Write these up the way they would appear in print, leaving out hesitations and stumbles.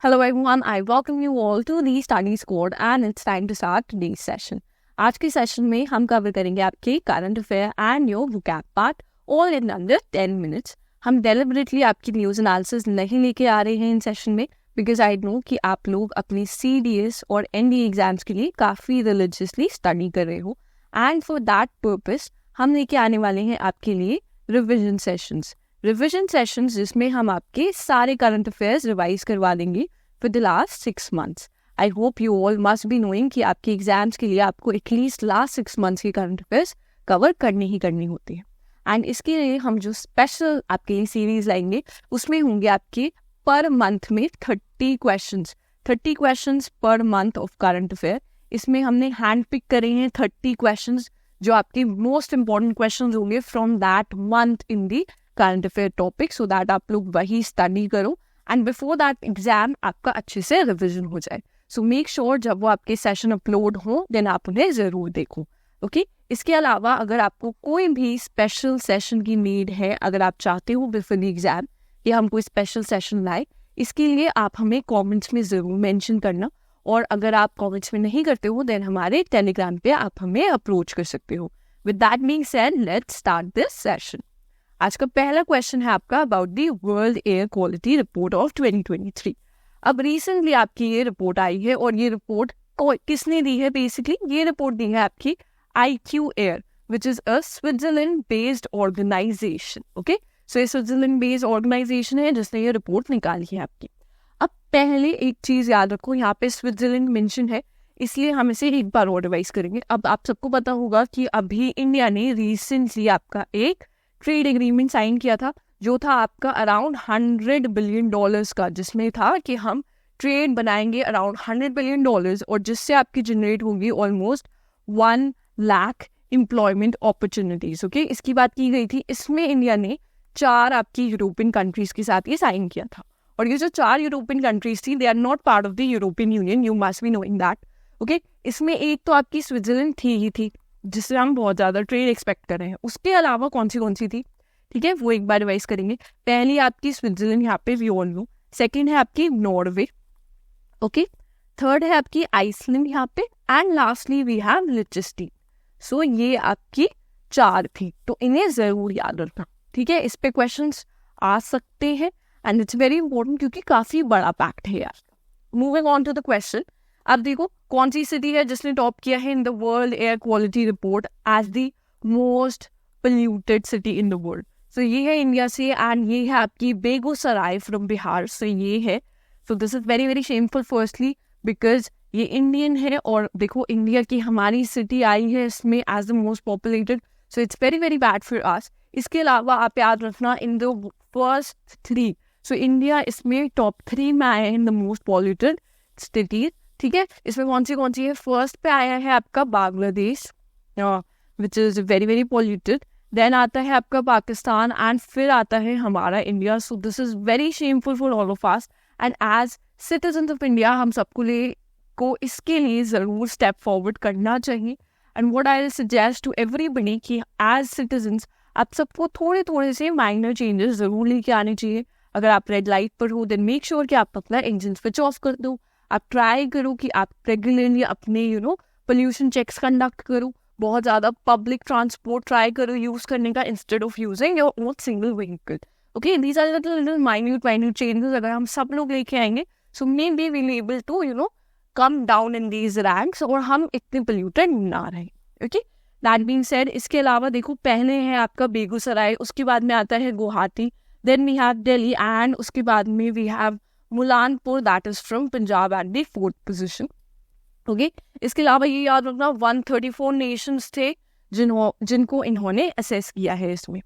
Hello everyone, I welcome you all to the Study Squad and it's time to start today's session. आज के session में हम cover करेंगे आपके current affair and your vocab part all in under 10 minutes. हम deliberately आपकी news analysis नहीं लेके आ रहे हैं इन सेशन में बिकॉज आई नो कि आप लोग अपनी CDS और NDA एग्जाम्स के लिए काफ़ी रिलीजियसली स्टडी कर रहे हो एंड फॉर दैट पर्पस हम लेके आने वाले हैं आपके लिए रिविजन सेशंस जिसमें हम आपके सारे करंट अफेयर्स रिवाइज करवा देंगे for the last 6 months. I hope you all must be knowing कि आपके एग्जाम्स के लिए आपको एटलीस्ट लास्ट 6 months के करंट अफेयर्स कवर करनी होती है. एंड इसके लिए हम जो स्पेशल आपके लिए सीरीज लाएंगे उसमें होंगे आपके पर मंथ में 30 questions per month of current affair. इसमें हमने हैंड पिक करे हैं 30 क्वेश्चंस जो आपके मोस्ट इंपॉर्टेंट क्वेश्चंस होंगे from that month in the current affair topic, so that आप लोग वही स्टडी करो एंड बिफोर दैट एग्जाम आपका अच्छे से रिविजन हो जाए. सो मेक श्योर जब वो आपके सेशन अपलोड हो देन आप उन्हें ज़रूर देखो. ओके इसके अलावा अगर आपको कोई भी स्पेशल सेशन की नीड है, अगर आप चाहते हो बिफोर द एग्जाम कि हम कोई स्पेशल सेशन लाए, इसके लिए आप हमें कमेंट्स में ज़रूर मेंशन करना. और अगर आप कमेंट्स में नहीं करते हो देन हमारे टेलीग्राम पे आप हमें अप्रोच कर सकते हो. With that being said let's start this session. आज का पहला क्वेश्चन है आपका about the world air quality report of 2023. अब रिसेंटली आपकी ये रिपोर्ट आई है और ये रिपोर्ट किसने दी है? बेसिकली ये रिपोर्ट दी है आपकी IQ Air which is a Switzerland based organisation. Okay so ये स्विट्जरलैंड बेस्ड ऑर्गेनाइजेशन है जिसने ये रिपोर्ट निकाली है आपकी. अब पहले एक चीज़ याद रखो, यहाँ पे स्विट्जरलैंड मेंशन है इसलिए हम इसे एक बार और रिवाइज करेंगे. अब आप सबको पता होगा कि अभी इंडिया ने रिसेंटली आपका एक ट्रेड एग्रीमेंट साइन किया था जो था आपका अराउंड $100 बिलियन का, जिसमें था कि हम ट्रेड बनाएंगे अराउंड $100 बिलियन और जिससे आपकी जनरेट होगी almost 1 lakh employment opportunities. Okay इसकी बात की गई थी. इसमें इंडिया ने 4 आपकी यूरोपियन कंट्रीज के साथ ये साइन किया था और ये जो 4 यूरोपियन कंट्रीज थी they are not part of the European Union, you must be knowing that. Okay इसमें एक तो आपकी स्विट्जरलैंड थी जिससे हम बहुत ज़्यादा ट्रेड एक्सपेक्ट कर रहे हैं. उसके अलावा कौन सी थी, ठीक है, वो एक बार रिवाइज करेंगे. पहली आपकी स्विट्जरलैंड, यहाँ पे वी ऑल नो. सेकेंड है आपकी नॉर्वे. ओके थर्ड है आपकी आइसलैंड यहाँ पे एंड लास्टली वी हैव लिechtenstein. सो ये आपकी 4 थी, तो इन्हें ज़रूर याद रखना. ठीक है, इस पे क्वेश्चंस आ सकते हैं एंड इट्स वेरी इंपॉर्टेंट क्योंकि काफ़ी बड़ा फैक्ट है यार. Moving on to the question. अब देखो कौन सी सिटी है जिसने टॉप किया है in the world air quality report as the most polluted city in the world. So ये है इंडिया से एंड ये है आपकी बेगूसराय फ्रॉम बिहार. सो ये है, सो this is very very shameful firstly because ये इंडियन है और देखो इंडिया की हमारी सिटी आई है इसमें as the most populated, so it's very very bad for us. इसके अलावा आप याद रखना in the first 3, so India इसमें टॉप 3 में आया है in the most polluted cities. ठीक है, इसमें कौन सी है? फर्स्ट पे आया है आपका Bangladesh which is very very polluted. Then आता है आपका पाकिस्तान एंड फिर आता है हमारा India. So this is very shameful for all of us and as citizen of India हम सबको को इसके लिए ज़रूर स्टेप फॉरवर्ड करना चाहिए. And what I suggest to everybody कि एज सिटीजन्स आप सबको थोड़े से माइनर चेंजेस ज़रूर लेके आने चाहिए. अगर आप रेड लाइट पर हो देन मेक श्योर कि आप अपना इंजन स्विच ऑफ कर दो. आप ट्राई करो कि आप रेगुलरली अपने पोल्यूशन चेक्स कंडक्ट करो. बहुत ज़्यादा पब्लिक ट्रांसपोर्ट ट्राई करो यूज़ करने का instead of using your own single vehicle. Okay these are little minute changes अगर हम सब लोग लेके आएंगे so maybe will able to come down in these ranks और हम इतने पोल्यूटेड ना रहें. ओके दैट बीइंग सेड, इसके अलावा देखो पहले है आपका बेगूसराय, उसके बाद में आता है Guwahati, then we have Delhi and उसके बाद में we have Mullanpur that is from Punjab at the 4th position. Okay इसके अलावा ये याद रखना 134 नेशंस थे जिनको इन्होंने असेस किया है इसमें.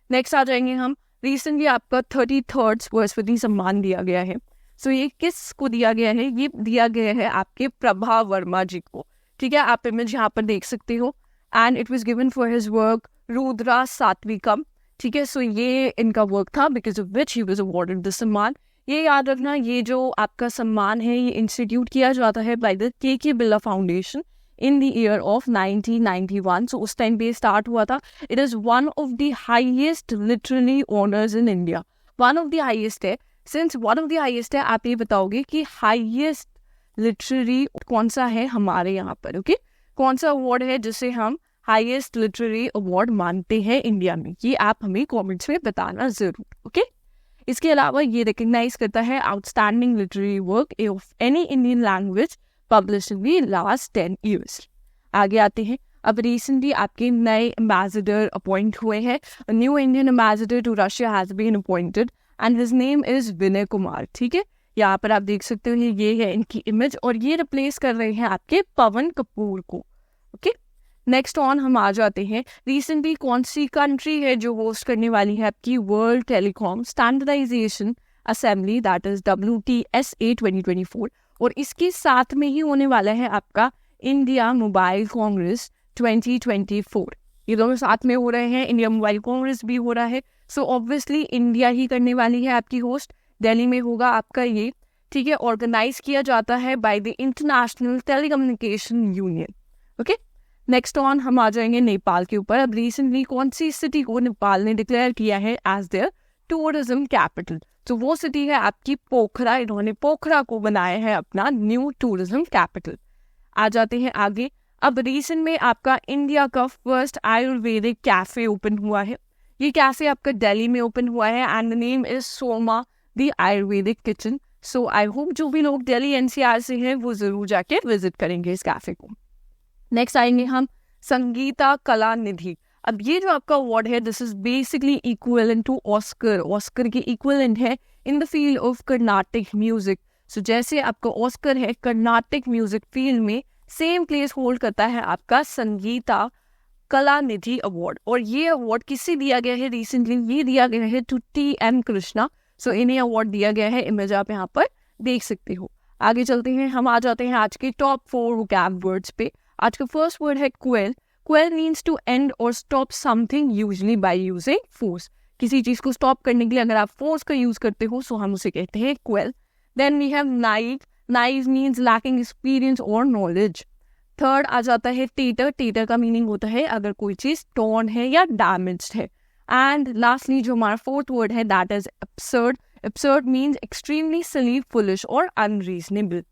नेक्स्ट आ जाएंगे हम. रिसेंटली आपका 33rd सरस्वती सम्मान दिया गया है. सो ये किसको दिया गया है? ये दिया गया है आपके प्रभा वर्मा जी को. ठीक है, आप इमेज यहाँ पर देख सकते हो and it was given for his work Rudra Satvikam. ठीक है, सो ये इनका वर्क था because of which he was awarded this सम्मान. ये याद रखना ये जो आपका सम्मान है ये इंस्टीट्यूट किया जाता है by the K Birla foundation in the year of 1991. So उस टाइम पे स्टार्ट हुआ था. It is one of the highest literally honours in India, one of the highest है. Since one of the highest है, आप ये बताओगे कि हाईएस्ट लिटरेरी कौन सा है हमारे यहाँ पर, ओके कौन सा अवार्ड है जिसे हम हाईएस्ट लिटरेरी अवार्ड मानते हैं इंडिया में, ये आप हमें कमेंट्स में बताना जरूर, ओके। इसके अलावा ये रिकग्नाइज करता है outstanding literary work of any Indian language publish in the last 10 years। आगे आते हैं, अब रिसेंटली आपके नए एम्बेसडर अपॉइंट हुए हैं। New Indian ambassador to Russia has been appointed and his name is Vinay Kumar, ठीक है। यहाँ पर आप देख सकते हो ये है इनकी इमेज और ये रिप्लेस कर रहे हैं आपके पवन कपूर को, ओके। नेक्स्ट ऑन हम आ जाते हैं, रिसेंटली कौन सी कंट्री है जो होस्ट करने वाली है आपकी world telecom standardisation assembly, that is WTSA 2024, और इसके साथ में ही होने वाला है आपका इंडिया मोबाइल कांग्रेस 2024। ये दोनों साथ में हो रहे हैं, इंडिया मोबाइल कांग्रेस भी हो रहा है, सो ऑब्वियसली इंडिया ही करने वाली है आपकी होस्ट, दिल्ली में होगा आपका ये, ठीक है। ऑर्गेनाइज किया जाता है by the international telecommunication union, okay. Next on हम आ जाएंगे नेपाल के ऊपर। अब रिसेंटली कौन सी सिटी को नेपाल ने डिक्लेयर किया है एज देयर टूरिज्म कैपिटल, तो वो सिटी है आपकी पोखरा, इन्होंने पोखरा को बनाया है अपना न्यू टूरिज्म कैपिटल। आ जाते हैं आगे, अब रिसेंट में आपका इंडिया का फर्स्ट आयुर्वेदिक कैफे ओपन हुआ है। ये कैफे आपका दिल्ली में ओपन हुआ है and the name is Soma the Ayurvedic kitchen. So I hope जो भी लोग दिल्ली NCR से हैं वो जरूर जाके विजिट करेंगे इस कैफे को। नेक्स्ट आएंगे हम संगीता कला निधि। अब ये जो आपका अवार्ड है this is basically equivalent to Oscar, Oscar के इक्विवेलेंट है in the field of Carnatic music. So जैसे आपका ऑस्कर है कर्नाटिक म्यूजिक फील्ड में, सेम प्लेस होल्ड करता है आपका संगीता कला निधि अवार्ड, और ये अवार्ड किसे दिया गया है रिसेंटली, ये दिया गया है टू TM कृष्णा। सो इन्हें अवार्ड दिया गया है, इमेज आप यहाँ पर देख सकते हो। आगे चलते हैं, हम आ जाते हैं आज के टॉप 4 वोकैब वर्ड्स पे। आज का फर्स्ट वर्ड है quell. Quell means to end और stop something usually by using force. किसी चीज को स्टॉप करने के लिए अगर आप फोर्स का यूज करते हो सो हम उसे कहते हैं quell. Then we have naive. Naive means lacking experience और नॉलेज। थर्ड आ जाता है टेटर। टेटर का मीनिंग होता है अगर कोई चीज टॉर्न है या डैमेज्ड है। एंड लास्टली जो हमारा फोर्थ वर्ड है that is absurd. Absurd means extremely silly, foolish और अनरीजनेबल।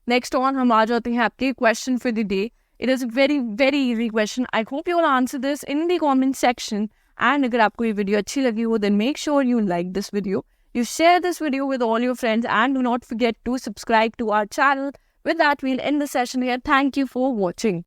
नेक्स्ट ऑन हम आ जाते हैं आपके question for the day. It is a very, very easy question. I hope you will answer this in the comment section. And अगर आपको ये video अच्छी लगी हो then make sure you like this video. You share this video with all your friends and do not forget to subscribe to our channel. With that, we'll end the session here. Thank you for watching.